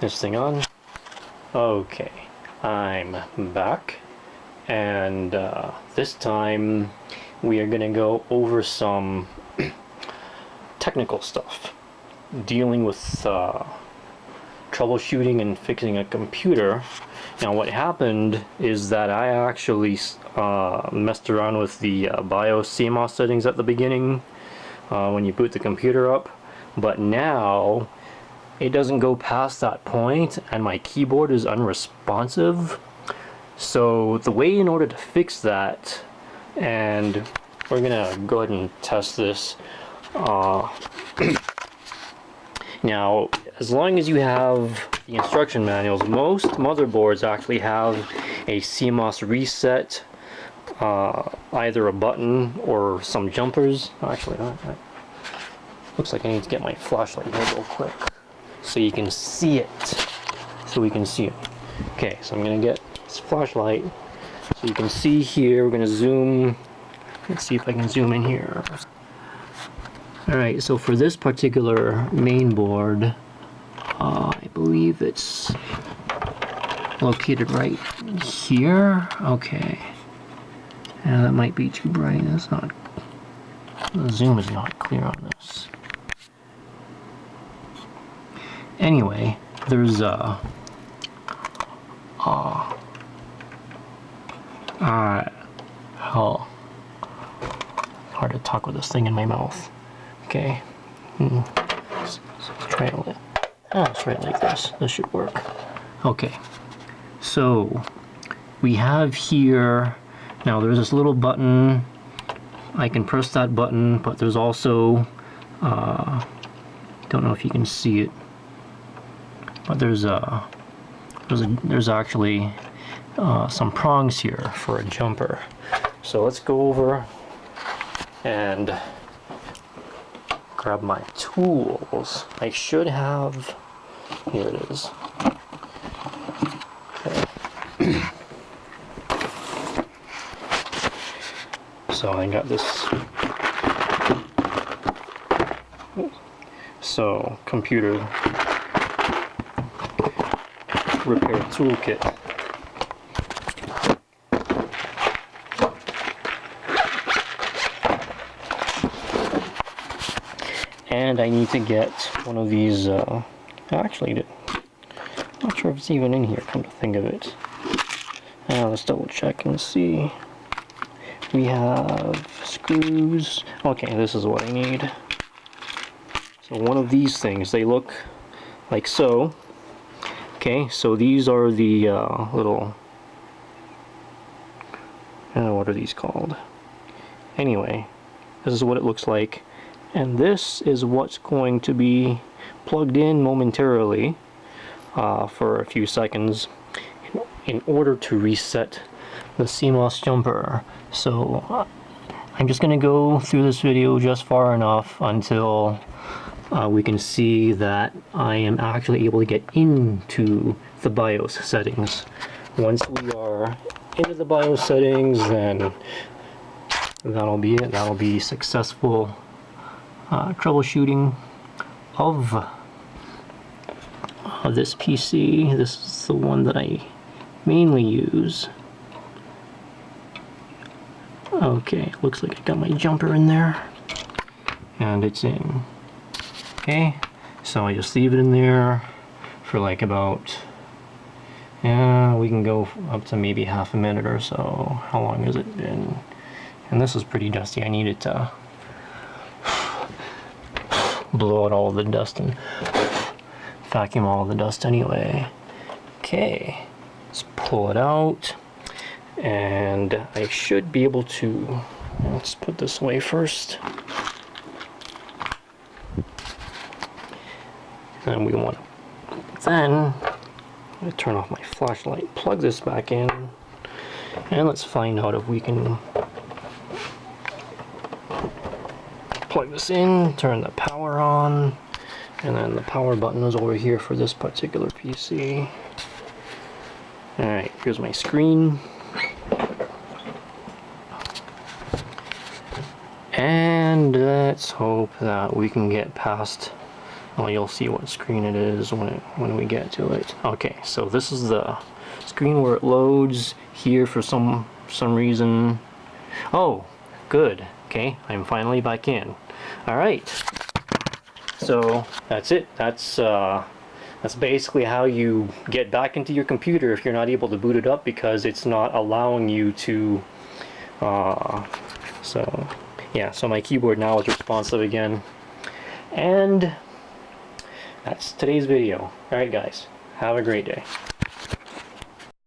this thing on. Okay, I'm back, and this time we are gonna go over some technical stuff dealing with troubleshooting and fixing a computer. Now what happened is that I actually messed around with the BIOS CMOS settings at the beginning when you boot the computer up, but now it doesn't go past that point and my keyboard is unresponsive. So the way in order to fix that, and we're gonna go ahead and test this now, as long as you have the instruction manuals, most motherboards actually have a CMOS reset, either a button or some jumpers. Actually, looks like I need to get my flashlight here real quick so you can see it. So we can see it. Okay, so I'm gonna get this flashlight so you can see here. We're gonna zoom. Let's see if I can zoom in here. Alright, so for this particular main board, I believe it's located right here. Okay. Yeah, that might be too bright. That's not. The zoom is not clear on this. Anyway, there's hell, hard to talk with this thing in my mouth. Okay, let's try it. Let's try it like this. This should work. Okay, so we have here now. There's this little button. I can press that button, but there's also don't know if you can see it, but there's actually some prongs here for a jumper. So let's go over and grab my tools. I should have, here it is. Okay. So I got this, so computer repair toolkit. And I need to get one of these, actually, I'm not sure if it's even in here, come to think of it. Let's double check and see. We have screws. Okay, this is what I need. So one of these things, they look like so. Okay, so these are the little, what are these called? Anyway, this is what it looks like. And this is what's going to be plugged in momentarily for a few seconds in order to reset the CMOS jumper. So I'm just going to go through this video just far enough until we can see that I am actually able to get into the BIOS settings. Once we are into the BIOS settings, then that'll be it. That'll be successful troubleshooting of this PC. This is the one that I mainly use. Okay, looks like I got my jumper in there, and it's in. Okay, so I just leave it in there for like about, we can go up to maybe half a minute or so. How long has it been? And this is pretty dusty. I need it to blow out all the dust and vacuum all the dust anyway. Okay, let's pull it out, and I should be able to, let's put this away first. And we want to then turn off my flashlight, plug this back in, and let's find out if we can plug this in, turn the power on, and then the power button is over here for this particular PC. Alright, here's my screen. And let's hope that we can get past Well, you'll see what screen it is when we get to it. Okay, so this is the screen where it loads here for some reason. Oh, good. Okay, I'm finally back in. All right. So that's it. That's basically how you get back into your computer if you're not able to boot it up because it's not allowing you to. So yeah, so my keyboard now is responsive again. And that's today's video. Alright guys, have a great day.